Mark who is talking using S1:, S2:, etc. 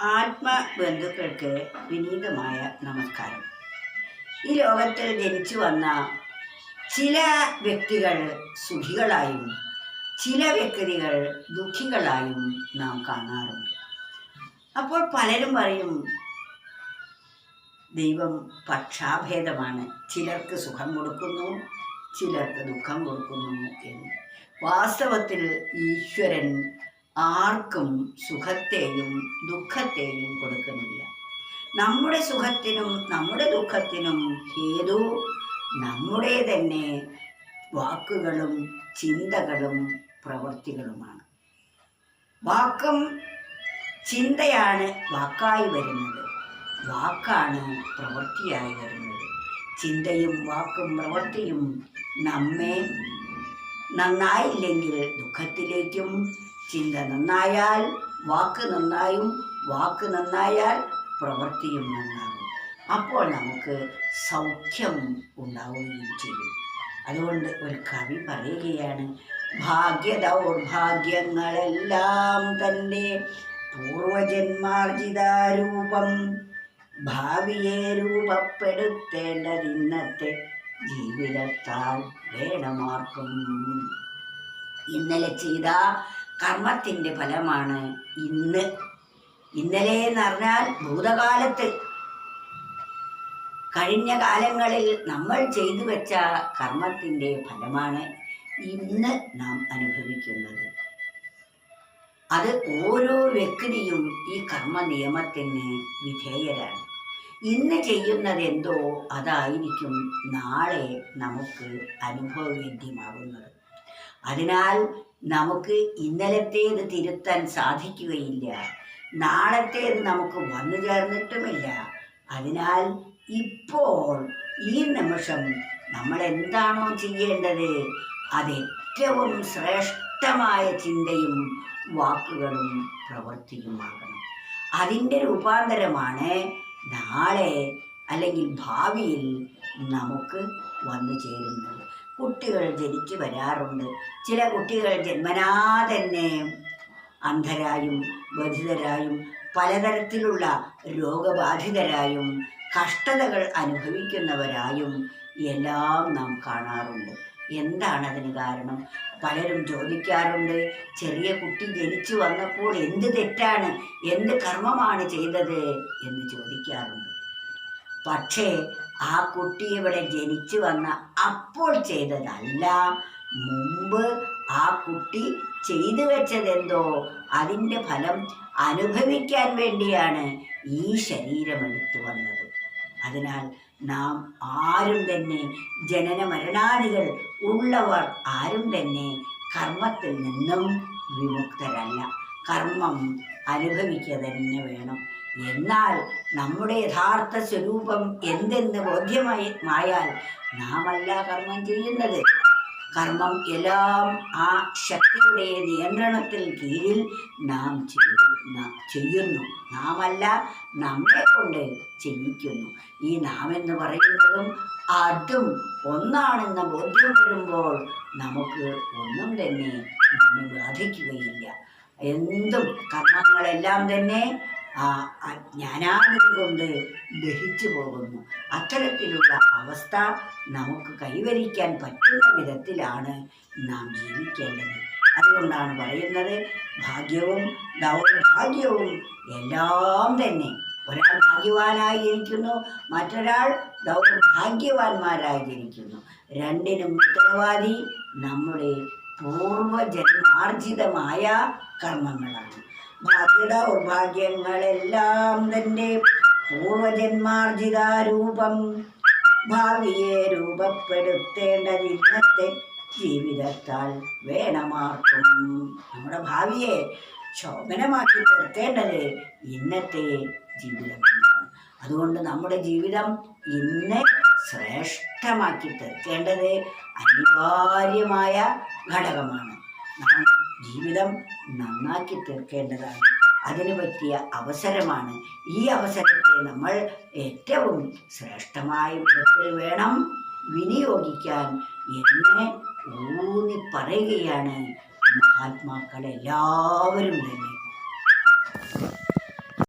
S1: ആത്മബന്ധുക്കൾക്ക് വിനീതമായ നമസ്കാരം. ഈ ലോകത്തിൽ ജനിച്ചു വന്ന ചില വ്യക്തികൾ സുഖികളായും ചില വ്യക്തികൾ ദുഃഖികളായും നാം കാണാറുണ്ട്. അപ്പോൾ പലരും പറയും ദൈവം പക്ഷാഭേദമാണ്, ചിലർക്ക് സുഖം കൊടുക്കുന്നു ചിലർക്ക് ദുഃഖം കൊടുക്കുന്നു എന്ന്. വാസ്തവത്തിൽ ഈശ്വരൻ ആർക്കും സുഖത്തെയും ദുഃഖത്തെയും കൊടുക്കുന്നില്ല. നമ്മുടെ സുഖത്തിനും നമ്മുടെ ദുഃഖത്തിനും ഹേതു നമ്മുടെ തന്നെ വാക്കുകളും ചിന്തകളും പ്രവൃത്തികളുമാണ്. വാക്കും ചിന്തയാണ് വാക്കായി വരുന്നത്, വാക്കാണ് പ്രവൃത്തിയായി വരുന്നത്. ചിന്തയും വാക്കും പ്രവൃത്തിയും നമ്മെ നന്നായില്ലെങ്കിൽ ദുഃഖത്തിലേക്കും, ചിന്ത നന്നായാൽ വാക്ക് നന്നായും, വാക്ക് നന്നായാൽ പ്രവൃത്തിയും നന്നാകും. അപ്പോൾ നമുക്ക് സൗഖ്യം ഉണ്ടാവുകയും ചെയ്യും. അതുകൊണ്ട് ഒരു കവി പറയുകയാണ്, ഭാഗ്യദൗർഭാഗ്യങ്ങളെല്ലാം തൻ്റെ പൂർവജന്മാർജിതാരൂപം, ഭാവിയെ രൂപപ്പെടുത്തേണ്ടതിന്നത്തെ ജീവിതത്താൽ വേണമാർക്കും. ഇന്നലെ ചെയ്ത കർമ്മത്തിൻ്റെ ഫലമാണ് ഇന്ന്. ഇന്നലെ എന്ന് പറഞ്ഞാൽ ഭൂതകാലത്ത്, കഴിഞ്ഞ കാലങ്ങളിൽ നമ്മൾ ചെയ്തു വെച്ച കർമ്മത്തിൻ്റെ ഫലമാണ് ഇന്ന് നാം അനുഭവിക്കുന്നത്. അത് ഓരോ വ്യക്തിയും ഈ കർമ്മ നിയമത്തിന് വിധേയരാണ്. ഇന്ന് ചെയ്യുന്നത് എന്തോ അതായിരിക്കും നാളെ നമുക്ക് അനുഭവവേദ്യമാകുന്നത്. അതിനാൽ നമുക്ക് ഇന്നലത്തേത് തിരുത്താൻ സാധിക്കുകയില്ല, നാളത്തേത് നമുക്ക് വന്നു ചേർന്നിട്ടുമില്ല. അതിനാൽ ഇപ്പോൾ ഈ നിമിഷം നമ്മൾ എന്താണോ ചെയ്യേണ്ടത് അത് ഏറ്റവും ശ്രേഷ്ഠമായ ചിന്തയും വാക്കുകളും പ്രവൃത്തിയുമാകണം. അതിൻ്റെ രൂപാന്തരമാണ് നാളെ അല്ലെങ്കിൽ ഭാവിയിൽ നമുക്ക് വന്നു ചേരുന്നത്. കുട്ടികൾ ജനിച്ചു വരാറുണ്ട്. ചില കുട്ടികൾ ജന്മനാ തന്നെ അന്ധരായും ബധിരരായും പലതരത്തിലുള്ള രോഗബാധിതരായും കഷ്ടതകൾ അനുഭവിക്കുന്നവരായും എല്ലാം നാം കാണാറുണ്ട്. എന്താണ് അതിന് കാരണം? പലരും ചോദിക്കാറുണ്ട്, ചെറിയ കുട്ടി ജനിച്ചു വന്നപ്പോൾ എന്ത് തെറ്റാണ്, എന്ത് കർമ്മമാണ് ചെയ്തത് എന്ന് ചോദിക്കാറുണ്ട്. പക്ഷേ ആ കുട്ടി ഇവിടെ ജനിച്ചു വന്ന അപ്പോൾ ചെയ്തതല്ല, മുമ്പ് ആ കുട്ടി ചെയ്തു വെച്ചതെന്തോ അതിൻ്റെ ഫലം അനുഭവിക്കാൻ വേണ്ടിയാണ് ഈ ശരീരം എടുത്തു വന്നത്. അതിനാൽ നാം ആരും തന്നെ, ജനന മരണാദികൾ ഉള്ളവർ ആരും തന്നെ കർമ്മത്തിൽ നിന്നും വിമുക്തരല്ല. കർമ്മം അനുഭവിക്കുക തന്നെ വേണം. എന്നാൽ നമ്മുടെ യഥാർത്ഥ സ്വരൂപം എന്തെന്ന് ബോധ്യമായാൽ നാമല്ല കർമ്മം ചെയ്യുന്നത്. കർമ്മം എല്ലാം ആ ശക്തിയുടെ നിയന്ത്രണത്തിൽ കീഴിൽ നാം ചെയ്യുന്നു. നാമല്ല, നമ്മെ കൊണ്ട് ചെയ്യിക്കുന്നു. ഈ നാം എന്ന് പറയുന്നതും അതും ഒന്നാണെന്ന ബോധ്യം വരുമ്പോൾ നമുക്ക് ഒന്നും തന്നെ നമ്മെ ബാധിക്കുകയില്ല. എന്തും കർമ്മങ്ങളെല്ലാം തന്നെ ജ്ഞാനാഗതി കൊണ്ട് ദഹിച്ചു പോകുന്നു. അത്തരത്തിലുള്ള അവസ്ഥ നമുക്ക് കൈവരിക്കാൻ പറ്റുന്ന വിധത്തിലാണ് നാം ജീവിക്കേണ്ടത്. അതുകൊണ്ടാണ് പറയുന്നത്, ഭാഗ്യവും ദൗർഭാഗ്യവും എല്ലാം തന്നെ, ഒരാൾ ഭാഗ്യവാനായി ജനിക്കുന്നു, മറ്റൊരാൾ ദൗർഭാഗ്യവാന്മാരായി ജനിക്കുന്നു. രണ്ടിനും ഉത്തരവാദി നമ്മുടെ പൂർവജന്മാർജിതമായ കർമ്മങ്ങളാണ്. ഭാഗ്യദൗർഭാഗ്യങ്ങളെല്ലാം തൻ്റെ പൂർവജന്മാർജിതാരൂപം, ഭാവിയെ രൂപപ്പെടുത്തേണ്ടത് ഇന്നത്തെ ജീവിതത്താൽ വേണമാർക്കും. നമ്മുടെ ഭാവിയെ ശോഭനമാക്കി തീർക്കേണ്ടത് ഇന്നത്തെ ജീവിതമാണ്. അതുകൊണ്ട് നമ്മുടെ ജീവിതം ഇന്ന് ശ്രേഷ്ഠമാക്കി തീർക്കേണ്ടത് അനിവാര്യമായ ഘടകമാണ്. നാം ജീവിതം നന്നാക്കി തീർക്കേണ്ടതാണ്. അതിന് പറ്റിയ അവസരമാണ്. ഈ അവസരത്തെ നമ്മൾ ഏറ്റവും ശ്രേഷ്ഠമായ വിധത്തിൽ വേണം വിനിയോഗിക്കാൻ എന്ന് ഊന്നി പറയുകയാണ് മഹാത്മാക്കളെല്ലാവരും തന്നെ.